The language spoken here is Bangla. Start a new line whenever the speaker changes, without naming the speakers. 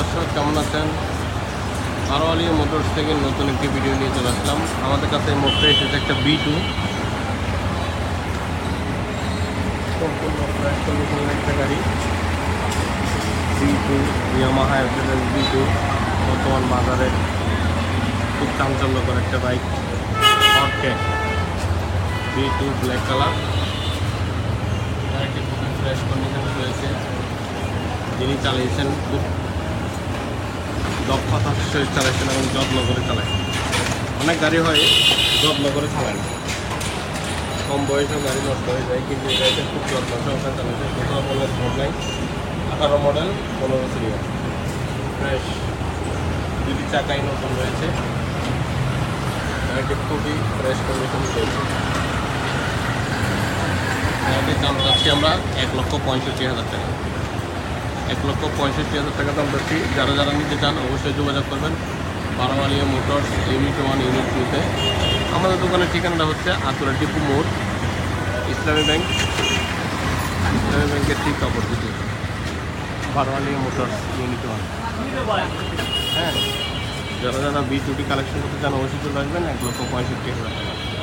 দর্শক, কেমন আছেন? আরওয়ালিয়া মোটরস থেকে নতুন একটি ভিডিও নিয়ে চলে আসলাম। আমাদের কাছে এই মুহূর্তে এসেছে একটা B2 সম্পূর্ণ ফ্রেশ কন্ডিশনের একটা গাড়ি। B2 ইয়ামাহা অ্যাভেলেবল B2 বর্তমান বাজারে খুব চাঞ্চল্যকর একটা বাইক। হটক্যাট B2 black colour. গাড়িটি খুবই ফ্রেশ কন্ডিশনে রয়েছে। যিনি চালিয়েছেন খুব দক্ষতার সহিত চালাইছেন এবং যত্ন করে চালাইছেন। অনেক গাড়ি হয় যত্ন করে চালায় না, কম বয়সেও গাড়ি নষ্ট হয়ে যায়, কিন্তু এই গাড়িটা খুব যত্ন সহকারে চালাইছে। 17 model model 18 model 15 serial fresh, দুটি চাকাই নতুন রয়েছে। গাড়িটি খুবই ফ্রেশ কন্ডিশন রয়েছে। গাড়িটির দাম চাচ্ছি আমরা 1,65,000 টাকা। 1,65,000 টাকা দাম চাচ্ছি। যারা যারা নিতে চান অবশ্যই যোগাযোগ করবেন আরওয়ালিয়া মোটরস ইউনিট 1 ইউনিট 2-তে। আমাদের দোকানের ঠিকানাটা হচ্ছে আতুরা টিপু মোড়, ইসলামী ব্যাংকের ঠিক অপোজিটে আরওয়ালিয়া মোটরস ইউনিট 1। হ্যাঁ, যারা যারা B2 কালেকশন করতে চান অবশ্যই চলে আসবেন। 1,65,000 টাকা।